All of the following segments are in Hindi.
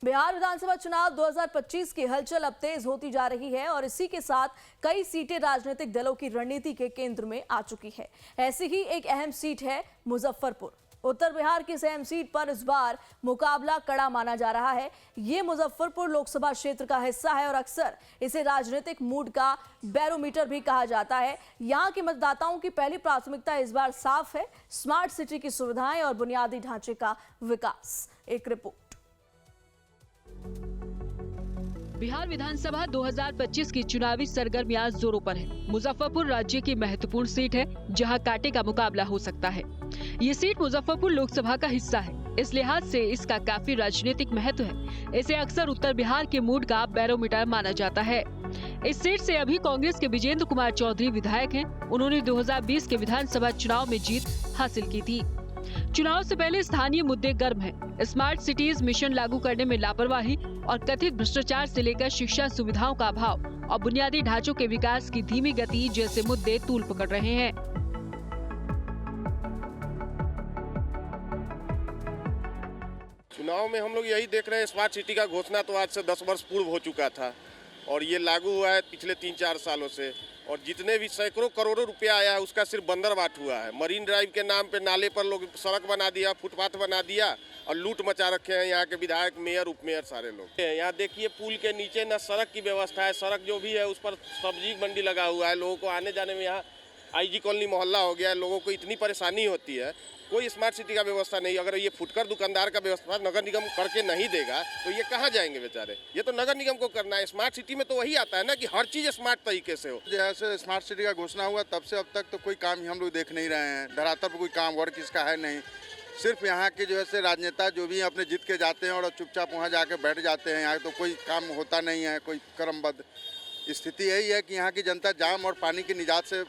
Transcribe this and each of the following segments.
बिहार विधानसभा चुनाव 2025 की हलचल अब तेज होती जा रही है और इसी के साथ कई सीटें राजनीतिक दलों की रणनीति के केंद्र में आ चुकी है। ऐसी ही एक अहम सीट है मुजफ्फरपुर। उत्तर बिहार की इस अहम सीट पर इस बार मुकाबला कड़ा माना जा रहा है। ये मुजफ्फरपुर लोकसभा क्षेत्र का हिस्सा है और अक्सर इसे राजनीतिक मूड का बैरोमीटर भी कहा जाता है। यहाँ के मतदाताओं की पहली प्राथमिकता इस बार साफ है, स्मार्ट सिटी की सुविधाएं और बुनियादी ढांचे का विकास। एक रिपोर्ट। बिहार विधानसभा 2025 की चुनावी सरगर्मियां जोरों पर है। मुजफ्फरपुर राज्य की महत्वपूर्ण सीट है जहां कांटे का मुकाबला हो सकता है। ये सीट मुजफ्फरपुर लोकसभा का हिस्सा है, इस लिहाज से इसका काफी राजनीतिक महत्व है। इसे अक्सर उत्तर बिहार के मूड का बैरोमीटर माना जाता है। इस सीट से अभी कांग्रेस के विजेंद्र कुमार चौधरी विधायक हैं। उन्होंने 2020 के विधानसभा चुनाव में जीत हासिल की थी। चुनाव से पहले स्थानीय मुद्दे गर्म हैं। स्मार्ट सिटीज मिशन लागू करने में लापरवाही और कथित भ्रष्टाचार से लेकर शिक्षा सुविधाओं का अभाव और बुनियादी ढांचों के विकास की धीमी गति जैसे मुद्दे तूल पकड़ रहे हैं। चुनाव में हम लोग यही देख रहे हैं, स्मार्ट सिटी का घोषणा तो आज से 10 वर्ष पूर्व हो चुका था और ये लागू हुआ है पिछले 3-4 सालों से। और जितने भी सैकड़ों करोड़ों रुपया आया है उसका सिर्फ बंदरबाट हुआ है। मरीन ड्राइव के नाम पे नाले पर लोग सड़क बना दिया, फुटपाथ बना दिया और लूट मचा रखे हैं यहाँ के विधायक, मेयर, उपमेयर सारे लोग। यहाँ देखिए पुल के नीचे न सड़क की व्यवस्था है, सड़क जो भी है उस पर सब्जी मंडी लगा हुआ है। लोगों को आने जाने में यहाँ IG कॉलोनी मोहल्ला हो गया है, लोगों को इतनी परेशानी होती है। कोई स्मार्ट सिटी का व्यवस्था नहीं। अगर ये फुटकर दुकानदार का व्यवस्था नगर निगम करके नहीं देगा तो ये कहाँ जाएंगे बेचारे। ये तो नगर निगम को करना है। स्मार्ट सिटी में तो वही आता है ना कि हर चीज़ स्मार्ट तरीके से हो। जैसे स्मार्ट सिटी का घोषणा हुआ तब से अब तक तो कोई काम ही हम लोग देख नहीं रहे हैं। धरातल पर कोई काम वर्क इसका है नहीं। सिर्फ यहाँ के जो है राजनेता जो भी अपने जीत के जाते हैं और चुपचाप वहाँ जाके बैठ जाते हैं। यहाँ तो कोई काम होता नहीं है, कोई क्रमबद्ध स्थिति यही है कि यहाँ की जनता जाम और पानी की निजात से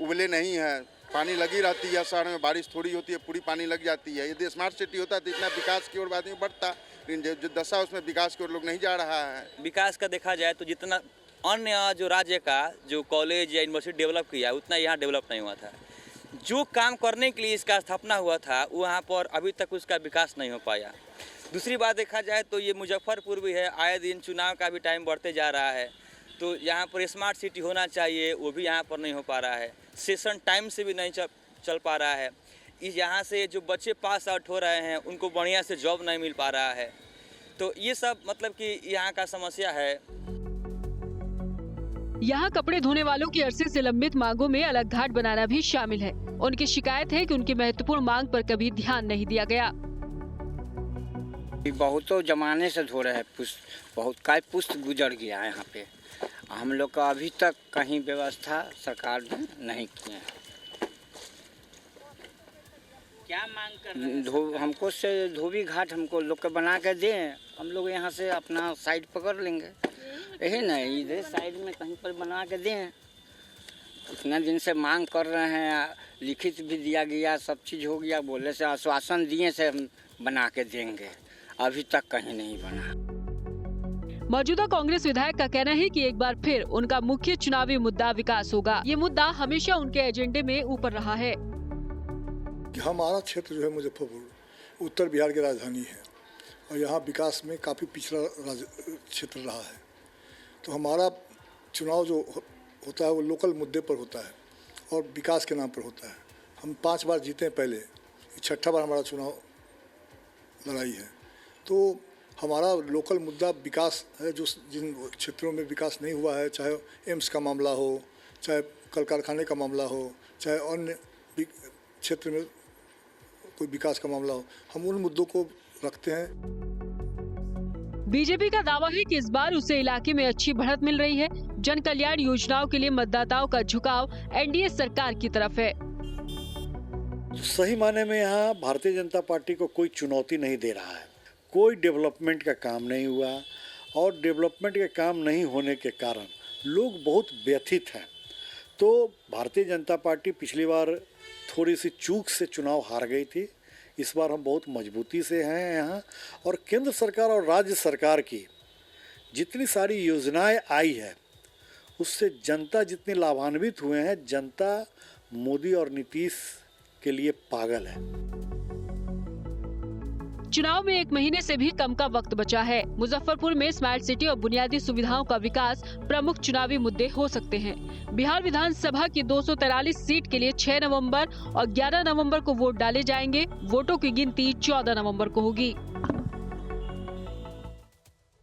उबले नहीं है। पानी लगी रहती है, शहर में बारिश थोड़ी होती है पूरी पानी लग जाती है। यदि स्मार्ट सिटी होता तो इतना विकास की ओर आदमी बढ़ता, लेकिन जो दशा उसमें विकास की ओर लोग नहीं जा रहा है। विकास का देखा जाए तो जितना अन्य जो राज्य का जो कॉलेज या यूनिवर्सिटी डेवलप किया उतना यहाँ डेवलप नहीं हुआ था। जो काम करने के लिए इसका स्थापना हुआ था वहाँ पर अभी तक उसका विकास नहीं हो पाया। दूसरी बात देखा जाए तो ये मुजफ्फरपुर भी है, आए दिन चुनाव का भी टाइम बढ़ते जा रहा है तो यहाँ पर स्मार्ट सिटी होना चाहिए, वो भी यहाँ पर नहीं हो पा रहा है। सेशन टाइम से भी नहीं चल पा रहा है। इस यहाँ से जो बच्चे पास आउट हो रहे हैं उनको बढ़िया से जॉब नहीं मिल पा रहा है। तो ये सब मतलब कि यहाँ का समस्या है। यहाँ कपड़े धोने वालों की अरसे से लंबित मांगों में अलग घाट बनाना भी शामिल है। उनकी शिकायत है कि उनकी महत्वपूर्ण मांग पर कभी ध्यान नहीं दिया गया। बहुतों जमाने से धो रहे हैं, बहुत काय पुष्ट गुजर गया है यहाँ पे। हम लोग का अभी तक कहीं व्यवस्था सरकार ने नहीं की है। क्या मांग कर रहे हैं? हमको से धोबी घाट हमको लोग के बना के दें, हम लोग यहाँ से अपना साइड पकड़ लेंगे। यही नहीं, इधर साइड में कहीं पर बना के दें। इतना दिन से मांग कर रहे हैं, लिखित भी दिया गया, सब चीज़ हो गया, बोले से आश्वासन दिए से हम बना के देंगे, अभी तक कहीं नहीं बना। मौजूदा कांग्रेस विधायक का कहना है कि एक बार फिर उनका मुख्य चुनावी मुद्दा विकास होगा। ये मुद्दा हमेशा उनके एजेंडे में ऊपर रहा है। हमारा क्षेत्र जो है मुजफ्फरपुर उत्तर बिहार की राजधानी है और यहाँ विकास में काफ़ी पिछड़ा क्षेत्र रहा है। तो हमारा चुनाव जो होता है वो लोकल मुद्दे पर होता है और विकास के नाम पर होता है। हम 5 बार जीते हैं पहले, 6ठा बार हमारा चुनाव लड़ाई है। तो हमारा लोकल मुद्दा विकास है। जो जिन क्षेत्रों में विकास नहीं हुआ है, चाहे एम्स का मामला हो, चाहे कल कारखाने का मामला हो, चाहे अन्य क्षेत्र में कोई विकास का मामला हो, हम उन मुद्दों को रखते हैं। बीजेपी का दावा है कि इस बार उसे इलाके में अच्छी बढ़त मिल रही है। जन कल्याण योजनाओं के लिए मतदाताओं का झुकाव एनडीए सरकार की तरफ है। सही माने में यहाँ भारतीय जनता पार्टी को कोई चुनौती नहीं दे रहा है। कोई डेवलपमेंट का काम नहीं हुआ और डेवलपमेंट के काम नहीं होने के कारण लोग बहुत व्यथित हैं। तो भारतीय जनता पार्टी पिछली बार थोड़ी सी चूक से चुनाव हार गई थी। इस बार हम बहुत मजबूती से हैं यहाँ और केंद्र सरकार और राज्य सरकार की जितनी सारी योजनाएं आई है उससे जनता जितनी लाभान्वित हुए हैं, जनता मोदी और नीतीश के लिए पागल है। चुनाव में 1 महीने से भी कम का वक्त बचा है। मुजफ्फरपुर में स्मार्ट सिटी और बुनियादी सुविधाओं का विकास प्रमुख चुनावी मुद्दे हो सकते हैं। बिहार विधानसभा की 243 सीट के लिए 6 नवंबर और 11 नवंबर को वोट डाले जाएंगे। वोटों की गिनती 14 नवंबर को होगी।